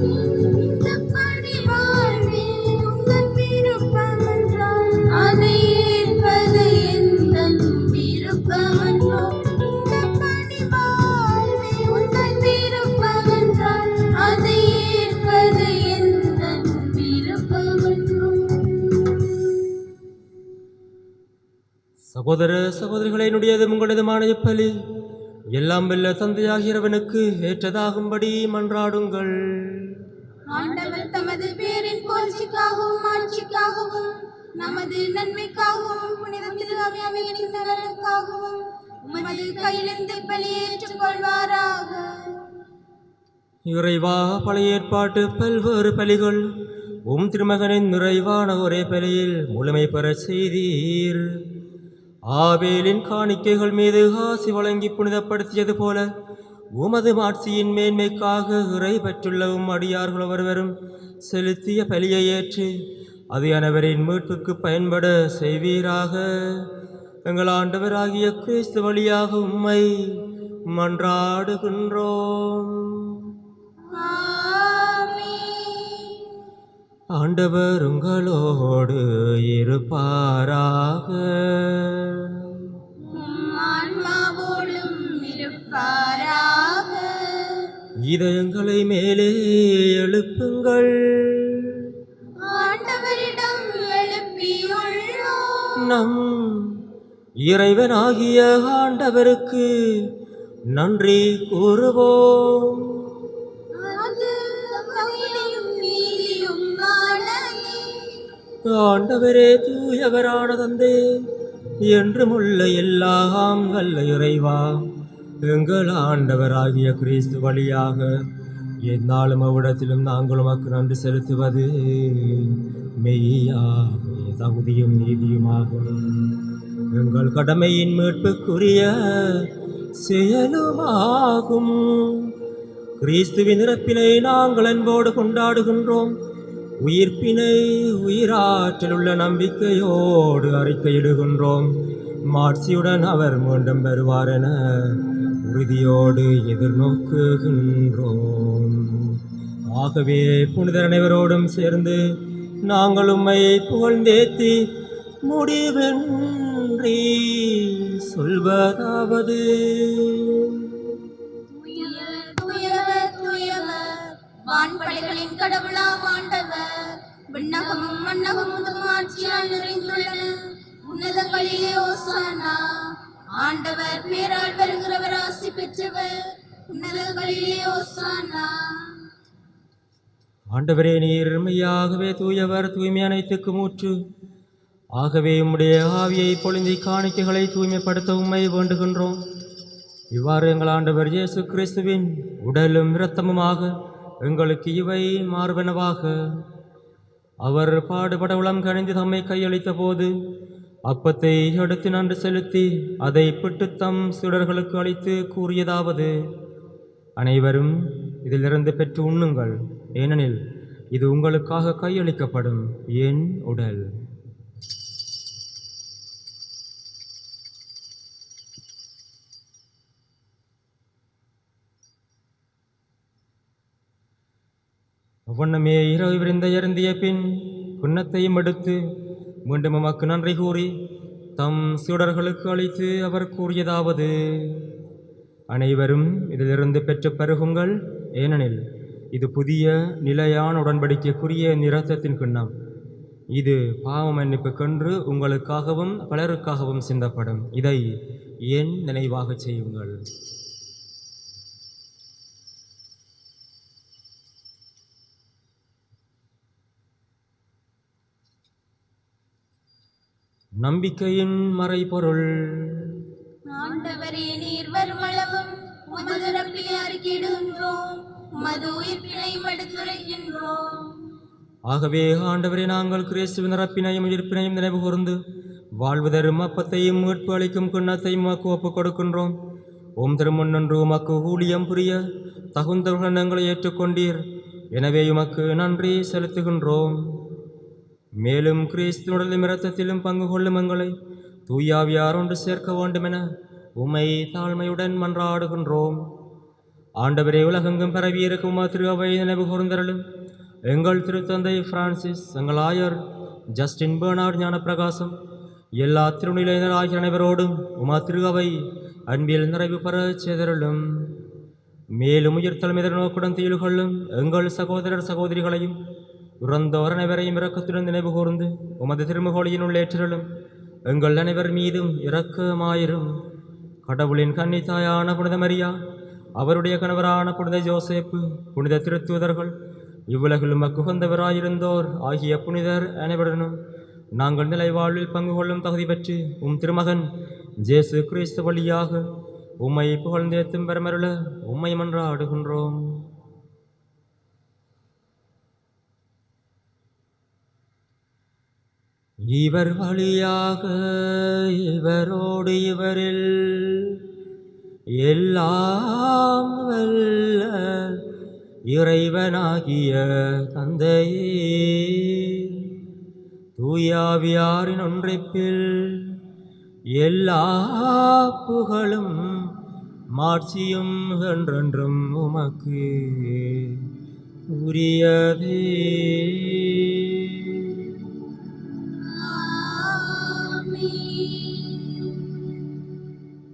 இந்த பணி வாழ்வே உந்தன் விருப்பமென்றால் அதை ஏற்பது எந்தன் விருப்பமன்றோ. இந்த பணி வாழ்வே உந்தன் விருப்பமென்றால் அதை ஏற்பது எந்தன் விருப்பமன்றோ. சகோதர சகோதரிகளே, என்னுடையது உங்களதுமான இப்பலி எல்லாம் வல்ல தந்தையாகிறவனுக்கு ஏற்றதாகும்படி மன்றாடுங்கள். ஆண்டவர் தமது பேரின் புகழ்ச்சிக்காகவும் ஆட்சிக்காகவும் நமது நன்மைக்காகவும் புனித திருஅவையின் நலனுக்காகவும் உமது கையிலிருந்து பலியை ஏற்றுக்கொள்வாராக. இறைவா, பழைய ஏற்பாட்டு பல்வேறு பலிகள் திருமகனின் நிறைவான ஒரே பலியில் முழுமை பெறச் செய்தீர். ஆபேலின் காணிக்கைகள் மீது ஆசி வழங்கி புனிதப்படுத்தியது போல உமது மாட்சியின் மேன்மைக்காக இறை பெற்றுள்ள அடியார்கள் ஒருவரும் செலுத்திய பலியை ஏற்று அது அனைவரின் மீட்புக்கு பயன்பட செய்வீராக. எங்கள் ஆண்டவராகிய கிறிஸ்து வழியாக உம்மை மன்றாடுகின்றோம். ஆண்டவர் உங்களோடு இருப்பாராக. ஆன்மாவோடும் இருப்பாராக. இதயங்களை மேலே எழுப்புங்கள். ஆண்டவரிடம் எழுப்பியுள்ளோம். நம் இறைவனாகிய ஆண்டவருக்கு நன்றி கூறுவோம். அது தகுதியும் நீதியுமானதே. ஆண்டவரே, தூயவரான தந்தை, என்றுமுள்ள எல்லாம் வல்ல இறைவா, எங்கள் ஆண்டவராகிய கிறிஸ்து வழியாக எந்நாளும் அவ்விடத்திலும் நாங்கள் உமக்கு நன்றி செலுத்துவது மெய்யாகவே தகுதியும் நீதியுமாகும். எங்கள் கடமையின் மீட்புக்குரிய செயலுமாகும். கிறிஸ்துவின் இறப்பினை நாங்கள் அன்போடு கொண்டாடுகின்றோம். உயிர்ப்பினை உயிராற்றல் உள்ள நம்பிக்கையோடு அறிக்கையிடுகின்றோம். மாட்சியுடன் அவர் மீண்டும் வருவார் என உறுதியோடு எதிர்நோக்குகின்றோம். ஆகவே புனிதர் அனைவரோடும் சேர்ந்து நாங்கள் உம்மை புகழ்ந்தேத்தி முடிவின்றி சொல்வதாவது: தூயவர், தூயவர், தூயவர், வான்படைகளின் கடவுளாம் ஆண்டவர். விண்ணகமும் மண்ணகமும் ஆட்சியால் நிறைந்துள்ளன. உன்னதங்களிலே ஓசானா. ஆண்டவர் பேரால் வருகிறவர் ஆசி பெற்றவர். உன்னதங்களிலே ஓசானா. ஆண்டவரே, நீர் மெய்யாகவே தூயவர், தூய்மை அனைத்துக்கும் ஊற்று. ஆகவே உம்முடைய ஆவியை பொழிந்தி காணிக்கைகளை தூய்மைப்படுத்த உம்மை வேண்டுகின்றோம். இவ்வாறு எங்கள் ஆண்டவர் இயேசு கிறிஸ்துவின் உடலும் இரத்தமுமாக எங்களுக்கு இவை மார்பனவாக. அவர் பாடுபட உளம் கணிந்து தம்மை கையளித்த போது அப்பத்தை எடுத்து நன்றி செலுத்தி அதை பிட்டு தம் சீடர்களுக்கு அளித்து கூறியதாவது: அனைவரும் இதிலிருந்து பெற்று உண்ணுங்கள், ஏனெனில் இது உங்களுக்காக கையளிக்கப்படும் என் உடல். அவ்வண்ணமே இரவு விருந்த அருந்திய பின் கிண்ணத்தையும் எடுத்து மீண்டும் உமக்கு நன்றி கூறி தம் சீடர்களுக்கு அளித்து அவர் கூறியதாவது: அனைவரும் இதிலிருந்து பெற்று பருகுங்கள், ஏனெனில் இது புதிய நிலையான உடன்படிக்கைக்குரிய இரத்தத்தின் கிண்ணம். இது பாவ மன்னிப்புக்கென்று உங்களுக்காகவும் பலருக்காகவும் சிந்தப்படும். இதை என் நினைவாக செய்யுங்கள். நம்பிக்கையின் மறைபொருள். ஆண்டவரே, நீர் வருமளவும் உமது இறப்பினை அறிக்கையிடுகின்றோம், உமது உயிர்ப்பினையும் எடுத்துரைக்கின்றோம். ஆகவே ஆண்டவரே, நாங்கள் கிறிஸ்துவின் இறப்பினையும் உயிர்ப்பினையும் நினைவு கூர்ந்து வாழ்வு தரும் அப்பத்தையும் மீட்பு அளிக்கும் கிண்ணத்தையும் உமக்கு ஒப்புக் கொடுக்கின்றோம். திருமுன்னன்று உமக்கு ஊழியம் புரிய தகுந்தவர்கள் எங்களை ஏற்றுக்கொண்டீர். எனவே உமக்கு நன்றி செலுத்துகின்றோம். மேலும் கிறிஸ்துவின் இரத்தத்திலும் பங்கு கொள்ளும் எங்களை தூயாவியார் ஒன்று சேர்க்க வேண்டுமென உம்மை தாழ்மையுடன் மன்றாடுகின்றோம். ஆண்டவரே, உலகெங்கும் பரவியிருக்கும் உமது திரு அவை நினைவு கூர்ந்தருளும். எங்கள் திருத்தந்தை பிரான்சிஸ், எங்கள் ஆயர் ஜஸ்டின் பெர்னார்ட் ஞானப்பிரகாசம், எல்லா திருநிலையினராகிய அனைவரோடும் உமது திரு அவை அன்பில் நிறைவு பெறச் செய்தருளும். மேலும் உயிர்த்தலும் எதிர்நோக்குடன் தீர்வு கொள்ளும் எங்கள் சகோதரர் சகோதரிகளையும் இறந்தோர் அனைவரையும் இரக்கத்துடன் நினைவு கூர்ந்து உமது திருமுகொழியினுள் ஏற்றலும். எங்கள் அனைவர் மீதும் இரக்கமாயிரும். கடவுளின் கன்னித்தாயான புனித மரியா, அவருடைய கணவரான புனித ஜோசேப்பு, புனித திருத்தூதர்கள், இவ்வுலகில் உமக்கு உகந்தவராயிருந்தோர் ஆகிய புனிதர் அனைவருடனும் நாங்கள் நிலை வாழ்வில் பங்கு கொள்ளும் தகுதி பெற்று திருமகன் ஜேசு கிறிஸ்து வழியாக உம்மை புகழ்ந்தேத்தும் பெருமருள உம்மை மன்றாடுகின்றோம். இவர் வழியாக இவரோடு இவரில் எல்லாம் வல்ல இறைவனாகிய தந்தையே, தூயாவியாரின் ஒன்றிப்பில் எல்லா புகழும் மாட்சியும் என்றென்றும் உமக்கு உரியதே.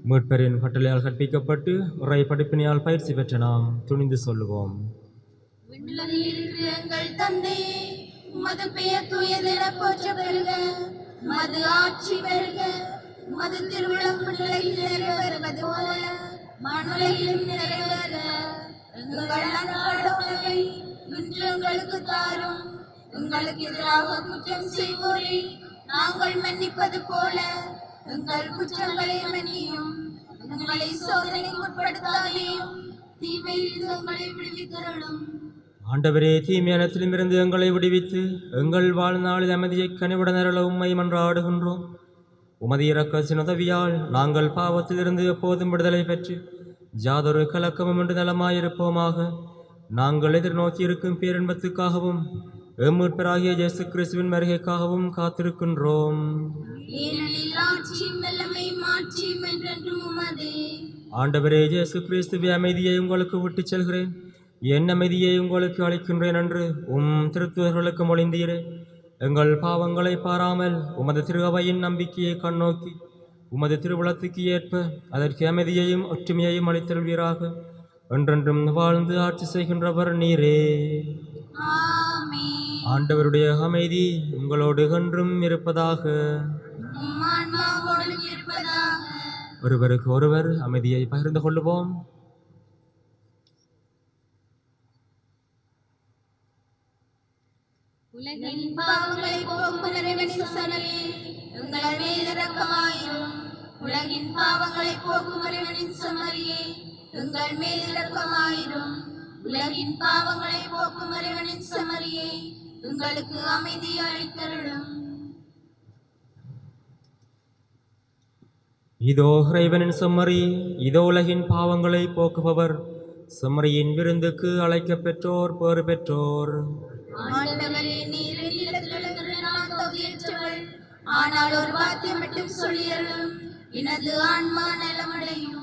மீட்பரின் கட்டளையால் கற்பிக்கப்பட்டு உரை படிப்பினையால் பயிற்சி பெற்ற நாம் துணிந்து சொல்லுவோம். விண்ணுலகில் இருக்கிற எங்கள் தந்தையே, உமது பெயர் தூயதென போற்ற பெறுக. உமது ஆட்சி பெறுக. உமது திருவிழம் விண்ணுலகில் நிறைவேறுவது போல மண்ணுலகிலும் நிறைவேறுக. எங்கள் அன்றாட உணவை இன்று எங்களுக்கு தாரும். எங்களுக்கு எதிராக குற்றம் செய்வோரை நாங்கள் மன்னிப்பது போல எங்கள் குற்றங்களை மன்னியும். எங்களை சோதனைக்கு உட்படுத்தாதேயும், தீமையில் எங்களை விடுவித்தருளும். ஆண்டவரே, தீமையானத்திலுமிருந்து எங்களை விடுவித்து எங்கள் வாழ்நாளில் அமைதியை கனிவுடன் அருள உம்மை மன்றாடுகின்றோம். உமது இரக்கத்தின் உதவியால் நாங்கள் பாவத்திலிருந்து எப்போதும் விடுதலை பெற்று யாதொரு கலக்கமும் என்று நலமாயிருப்போமாக. நாங்கள் எதிர்நோக்கி இருக்கும் பேரின்பத்துக்காகவும் எம்மீட்பராகிய இயேசு கிறிஸ்துவின் வருகைக்காகவும் காத்திருக்கின்றோம். ஏனெனில் ஆட்சியும் வல்லமையும் மாட்சியும் என்றென்றும் உமதே. ஆண்டவரே, இயேசு கிறிஸ்துவே, அமைதியை உங்களுக்கு விட்டுச் செல்கிறேன், என் அமைதியை உங்களுக்கு அளிக்கின்றேன் என்று திருத்தூதர்களுக்கு மொழிந்தீரே. எங்கள் பாவங்களை பாராமல் உமது திரு அவையின் நம்பிக்கையை கண்ணோக்கி உமது திருவுளத்துக்கு ஏற்ப அதற்கு அமைதியையும் ஒற்றுமையையும் அளித்தல்வீராக. என்றென்றும் வாழ்ந்து ஆட்சி செய்கின்றவர் நீரே. ஆமென். ஆண்டவருடைய அமைதி உங்களோடு என்றும் இருப்பதாக. உம் ஆன்மாவோடும் இருப்பதாக. ஒருவருக்கு ஒருவர் அமைதியை பகிர்ந்து கொள்ளுவோம். உலகின் பாவங்களை போக்கும் இறைவனின் சமரியே, எங்கள் மேல் இரக்கமாயிரும். உலகின் பாவங்களை போக்கும் இறைவனின் சமரியே, எங்கள் மேல் இரக்கமாயிரும். உலகின் பாவங்களை போக்கும் இறைவனின் சமரியே, எங்களுக்கு அமைதி அளித்தருளும். இதோ இறைவனின் செம்மறி, இதோ உலகின் பாவங்களை போக்குபவர். செம்மறியின் விருந்துக்கு அழைக்கப் பெற்றோர் பேறு பெற்றோர். ஆண்டவரே, நீர் என்னிடத்தில் நான் தகுதியற்றவள். ஆனால் ஒரு வார்த்தை மட்டும் சொல்லியருளும், எனது ஆன்மா நலமடையும்.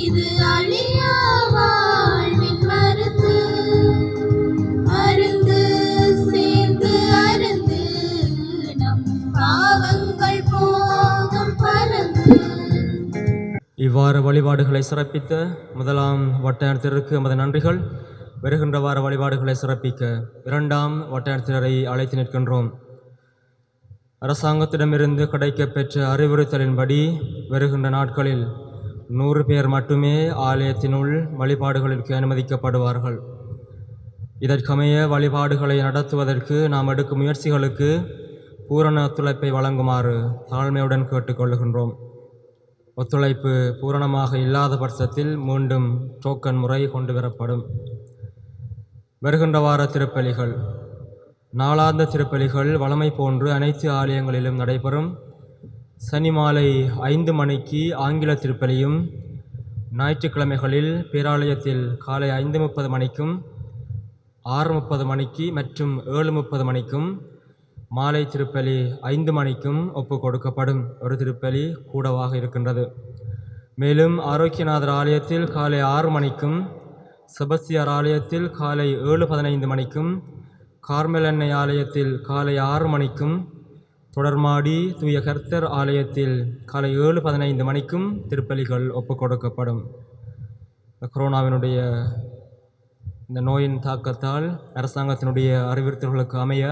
இது அழியா வாழ்வின் மருந்து. அருந்து சேர்ந்து அருந்து நம் பாவங்கள் போகும் பரந்து. இவ்வாறு வழிபாடுகளை சிறப்பித்த முதலாம் வட்டாரத்திற்கு எமது நன்றிகள். வருகின்ற வார வழிபாடுகளை சிறப்பிக்க இரண்டாம் வட்டாரத்தினரை அழைத்து நிற்கின்றோம். அரசாங்கத்திடமிருந்து கிடைக்கப்பெற்ற அறிவுறுத்தலின்படி வருகின்ற நாட்களில் 100 பேர் மட்டுமே ஆலயத்தினுள் வழிபாடுகளுக்கு அனுமதிக்கப்படுவார்கள். இதற்கமைய வழிபாடுகளை நடத்துவதற்கு நாம் எடுக்கும் முயற்சிகளுக்கு பூரண ஒத்துழைப்பை வழங்குமாறு தாழ்மையுடன் கேட்டுக்கொள்கின்றோம். ஒத்துழைப்பு பூரணமாக இல்லாத பட்சத்தில் மீண்டும் டோக்கன் முறை கொண்டு வரப்படும். வருகின்ற வார திருப்பலிகள். நாளாந்த திருப்பலிகள் வழமை போன்று அனைத்து ஆலயங்களிலும் நடைபெறும். சனி மாலை 5 மணிக்கு ஆங்கில திருப்பலியும், ஞாயிற்றுக்கிழமைகளில் பேராலயத்தில் காலை 5:30 மணிக்கும் 6:30 மணிக்கு மற்றும் 7:30 மணிக்கும் மாலை திருப்பலி 5 மணிக்கும் ஒப்பு கொடுக்கப்படும். ஒரு திருப்பலி கூடவாக இருக்கின்றது. மேலும் ஆரோக்கியநாதர் ஆலயத்தில் காலை 6 மணிக்கும், செபஸ்தியார் ஆலயத்தில் காலை 7:15 மணிக்கும், கார்மெல் அன்னை ஆலயத்தில் காலை 6 மணிக்கும், தொடர்மாடி தூய கர்த்தர் ஆலயத்தில் காலை 7:15 மணிக்கும் திருப்பலிகள் ஒப்பு கொடுக்கப்படும். கொரோனாவினுடைய இந்த நோயின் தாக்கத்தால் அரசாங்கத்தினுடைய அறிவுறுத்தல்களுக்கு அமைய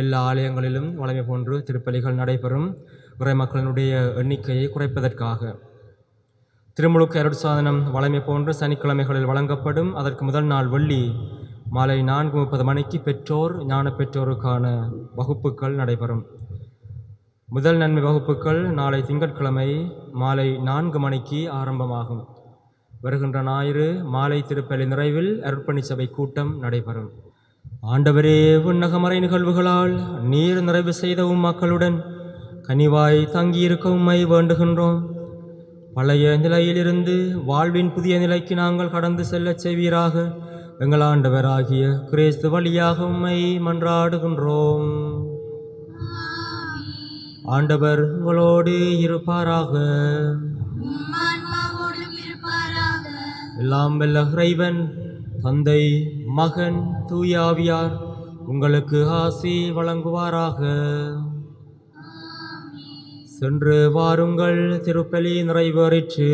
எல்லா ஆலயங்களிலும் வழமை போன்று திருப்பலிகள் நடைபெறும். இறைமக்களினுடைய எண்ணிக்கையை குறைப்பதற்காக திருமுழுக்கு அருட்சாதனம் வழமை போன்று சனிக்கிழமைகளில் வழங்கப்படும். அதற்கு முதல் நாள் வெள்ளி மாலை 4:30 மணிக்கு பெற்றோர் ஞான பெற்றோருக்கான வகுப்புகள் நடைபெறும். முதல் நன்மை வகுப்புகள் நாளை திங்கட்கிழமை மாலை 4 மணிக்கு ஆரம்பமாகும். வருகின்ற ஞாயிறு மாலை திருப்பலி நிறைவில் அருட்பணி சபை கூட்டம் நடைபெறும். ஆண்டவரே, விண்ணகமறை நிகழ்வுகளால் நீர் நிறைவு செய்த மக்களுடன் கனிவாய் தங்கியிருக்க உம்மை வேண்டுகின்றோம். பழைய நிலையிலிருந்து வாழ்வின் புதிய நிலைக்கு நாங்கள் கடந்து செல்லச் செய்வீராக. எங்கள் ஆண்டவராகிய கிறிஸ்து வழியாக உம்மை மன்றாடுகின்றோம். ஆண்டவர் உங்களோடு இருப்பாராக. எல்லாம் வல்ல இறைவன் தந்தை, மகன், தூய ஆவியார் உங்களுக்கு ஆசி வழங்குவாராக. சென்று வாருங்கள், திருப்பலி நிறைவேறிற்று.